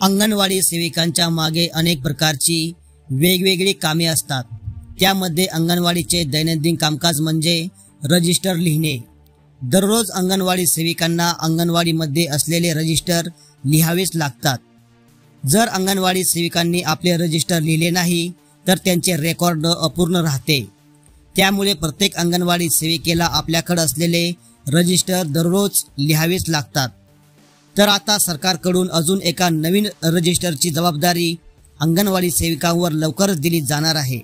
अंगणवाडी सेविकांच्या मागे अनेक प्रकारची वेगवेगळी कामे असतात। त्यामध्ये अंगणवाडीचे दैनंदिन कामकाज म्हणजे रजिस्टर लिहिणे। दररोज अंगणवाडी सेविकांना अंगणवाडीमध्ये असलेले रजिस्टर लिहावेच लागतात। जर अंगणवाडी सेविकांनी आपले रजिस्टर लिहिले नाही तर त्यांचे रेकॉर्ड अपूर्ण राहते। त्यामुळे प्रत्येक अंगणवाडी सेविकेला आपल्याकडे असलेले रजिस्टर दररोज लिहावेच लागतात। तर आता सरकारकडून अजून एका नवीन रजिस्टरची जबाबदारी अंगणवाडी सेविकांवर लवकरच दिली जाणार आहे।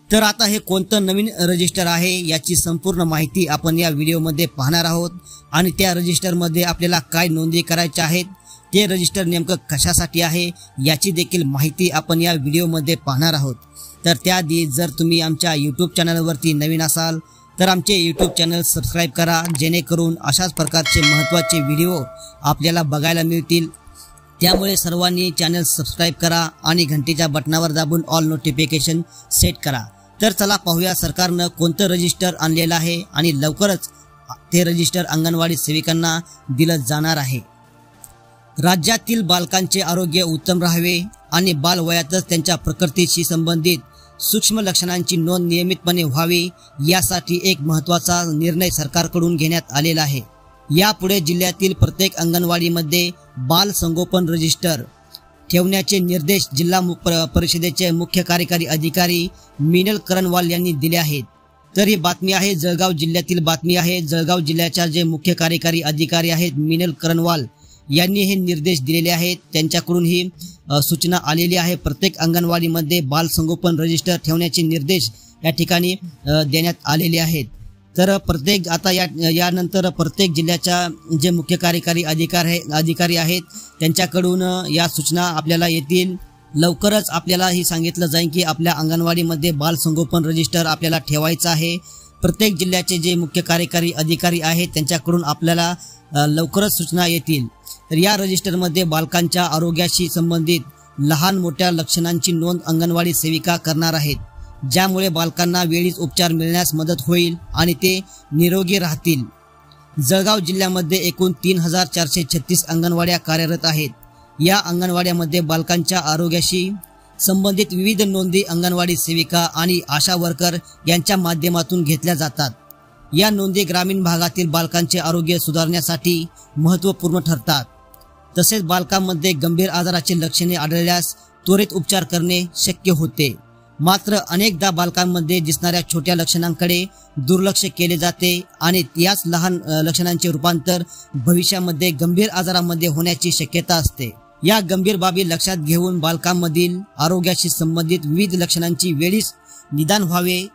तर आता हे कोणतं नवीन रजिस्टर आहे याची संपूर्ण माहिती आपण या व्हिडिओमध्ये पाहणार आहोत आणि त्या रजिस्टरमध्ये आपल्याला काय नोंदी करायच्या आहेत, ते रजिस्टर नेमकं कशासाठी आहे याची देखील माहिती आपण या व्हिडिओमध्ये पाहणार आहोत। तर त्याआधी जर तुम्ही आमच्या YouTube चॅनलवरती नवीन असाल तर आमचे YouTube चॅनल सबस्क्राइब करा, जेणेकरून अशाच प्रकारचे महत्त्वाचे व्हिडिओ आपल्याला बघायला मिळतील। त्यामुळे सर्वांनी चॅनल सबस्क्राइब करा आणि घंटीच्या बटनावर दाबून ऑल नोटिफिकेशन सेट करा। तर चला पाहूया सरकारनं कोणतं रजिस्टर आणलेलं आहे आणि लवकरच ते रजिस्टर अंगणवाडी सेविकांना दिलं जाणार आहे। राज्यातील बालकांचे आरोग्य उत्तम राहावे आणि बालवयातच त्यांच्या प्रकृतीशी संबंधित सूक्ष्म लक्षणांची नोंद नियमितपणे व्हावी यासाठी एक महत्त्वाचा निर्णय सरकारकडून घेण्यात आलेला आहे। यापुढे जिल्ह्यातील प्रत्येक अंगणवाडीमध्ये बाल संगोपन रजिस्टर ठेवण्याचे निर्देश जिल्हा परिषदेचे मुख्य कार्यकारी अधिकारी मिनल करणवाल यांनी दिले आहेत। तर ही बातमी आहे जळगाव जिल्ह्यातील बातमी आहे। जळगाव जिल्ह्याच्या जे मुख्य कार्यकारी अधिकारी आहेत मिनल करणवाल यांनी हे निर्देश दिलेले आहेत। त्यांच्याकडून ही सूचना आलेली आहे। प्रत्येक अंगणवाडीमध्ये बाल संगोपन रजिस्टर ठेवण्याचे निर्देश या ठिकाणी देण्यात आलेले आहेत। तर प्रत्येक आता यानंतर प्रत्येक जिल्ह्याच्या जे मुख्य कार्यकारी अधिकारी आहेत त्यांच्याकडून या सूचना आपल्याला येतील। लवकरच आपल्याला ही सांगितलं जाईल की आपल्या अंगणवाडीमध्ये बाल संगोपन रजिस्टर आपल्याला ठेवायचं आहे। प्रत्येक जिल्ह्याचे जे मुख्य कार्यकारी अधिकारी आहेत त्यांच्याकडून आपल्याला लवकरच सूचना येतील। तर या रजिस्टरमध्ये बालकांच्या आरोग्याशी संबंधित लहान मोठ्या लक्षणांची नोंद अंगणवाडी सेविका करणार आहेत, ज्यामुळे बालकांना वेळीच उपचार मिळण्यास मदत होईल आणि ते निरोगी राहतील। जळगाव जिल्ह्यामध्ये एकूण 3436 अंगणवाड्या कार्यरत आहेत। या अंगणवाड्यामध्ये बालकांच्या आरोग्याशी संबंधित विविध नोंदी अंगणवाडी सेविका आणि आशा वर्कर यांच्या माध्यमातून घेतल्या जातात। या नोंदी ग्रामीण भागातील बालकांचे आरोग्य सुधारण्यासाठी महत्त्वपूर्ण ठरतात। तसेच बालकांमध्ये गंभीर आजाराची लक्षणे आढळल्यास त्वरित उपचार करणे शक्य होते। मात्र अनेकदा बालकांमध्ये दिसणाऱ्या छोट्या लक्षणांकडे दुर्लक्ष केले जाते आणि याच लहान लक्षणांचे रूपांतर भविष्यामध्ये गंभीर आजारामध्ये होण्याची शक्यता असते। या गंभीर बाबी लक्षात घेऊन बालकांमधील आरोग्याशी संबंधित विविध लक्षणांची वेळीच निदान व्हावे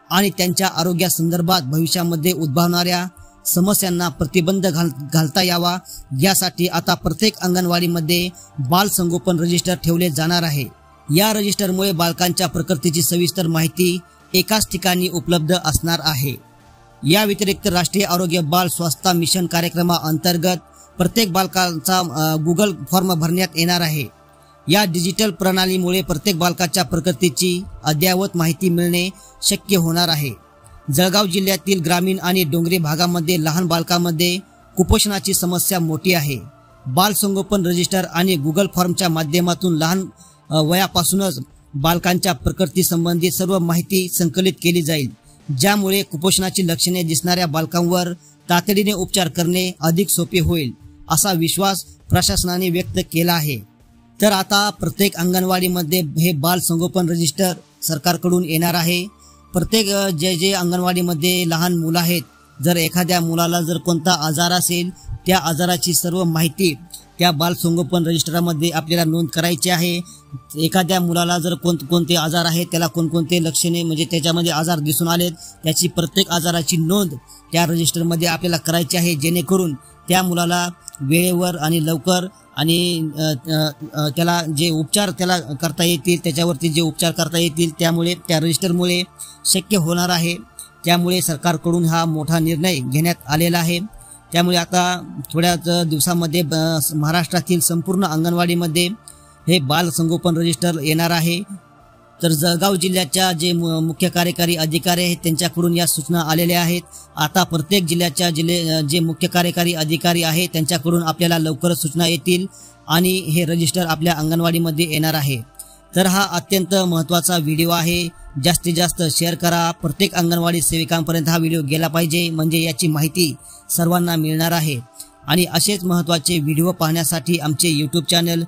आणि त्यांच्या आरोग्यासंदर्भात भविष्यामध्ये उद्भवणाऱ्या समस्यांना प्रतिबंध घालता यावा यासाठी आता प्रत्येक अंगणवाडीमध्ये बाल संगोपन रजिस्टर ठेवले जाणार आहे। या रजिस्टरमुळे बालकांच्या प्रकृतीची सविस्तर माहिती एकाच ठिकाणी उपलब्ध असणार आहे। या व्यतिरिक्त राष्ट्रीय आरोग्य बाल स्वास्थ्य मिशन कार्यक्रमाअंतर्गत प्रत्येक बालकाचा गुगल फॉर्म भरण्यात येणार आहे। या डिजिटल प्रणालीमुळे प्रत्येक बालकाच्या प्रकृतीची अद्ययावत माहिती मिळणे शक्य होणार आहे। जळगाव जिल्ह्यातील ग्रामीण आणि डोंगरी भागामध्ये लहान बालकांमध्ये कुपोषणाची समस्या मोठी आहे। बाल संगोपन रजिस्टर आणि गुगल फॉर्मच्या माध्यमातून लहान वयापासूनच बालकांच्या प्रकृती संबंधी सर्व माहिती संकलित केली जाईल, ज्यामुळे कुपोषणाची लक्षणे दिसणाऱ्या बालकांवर तातडीने उपचार करणे अधिक सोपे होईल, असा विश्वास प्रशासनाने व्यक्त केला आहे। तर आता प्रत्येक अंगणवाडीमध्ये हे बाल संगोपन रजिस्टर सरकारकडून येणार आहे। प्रत्येक जे अंगणवाडीमध्ये लहान मुलं आहेत, जर एखाद्या मुलाला जर कोणता आजार असेल त्या आजाराची सर्व माहिती त्या बाल संगोपन रजिस्टरमध्ये आपल्याला नोंद करायची आहे। एखाद्या मुलाला जर कोणते आजार आहेत, त्याला कोणकोणते लक्षणे म्हणजे त्याच्यामध्ये आजार दिसून आलेत, त्याची प्रत्येक आजाराची नोंद त्या रजिस्टरमध्ये आपल्याला करायची आहे, जेणेकरून त्या मुलाला वेळेवर आणि लवकर आणि त्याला जे उपचार त्याला करता येतील त्याच्यावरती जे उपचार करता येतील त्यामुळे त्या रजिस्टरमुळे शक्य होणार आहे। त्यामुळे सरकारकडून हा मोठा निर्णय घेण्यात आलेला आहे। त्यामुळे आता थोड्याच दिवसामध्ये महाराष्ट्रातील संपूर्ण अंगणवाडीमध्ये हे बाल संगोपन रजिस्टर येणार आहे। तर जळगाव जिल्ह्याच्या जे मुख्य कार्यकारी अधिकारी आहेत त्यांच्याकडून या सूचना आलेल्या आहेत। आता प्रत्येक जिल्ह्याच्या जे मुख्य कार्यकारी अधिकारी आहेत त्यांच्याकडून आपल्याला लवकरच सूचना येतील आणि हे रजिस्टर आपल्या अंगणवाडीमध्ये येणार आहे। तर हा अत्यंत महत्त्वाचा व्हिडिओ आहे। जास्तीत जास्त शेअर करा। प्रत्येक अंगणवाडी सेविकांपर्यंत हा व्हिडिओ गेला पाहिजे, म्हणजे याची माहिती सर्वांना मिळणार आहे। आणि असेच महत्त्वाचे व्हिडिओ पाहण्यासाठी आमचे YouTube चॅनल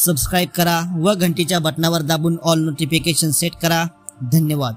सबस्क्राइब करा व घंटीच्या बटनावर दाबून ऑल नोटिफिकेशन सेट करा। धन्यवाद।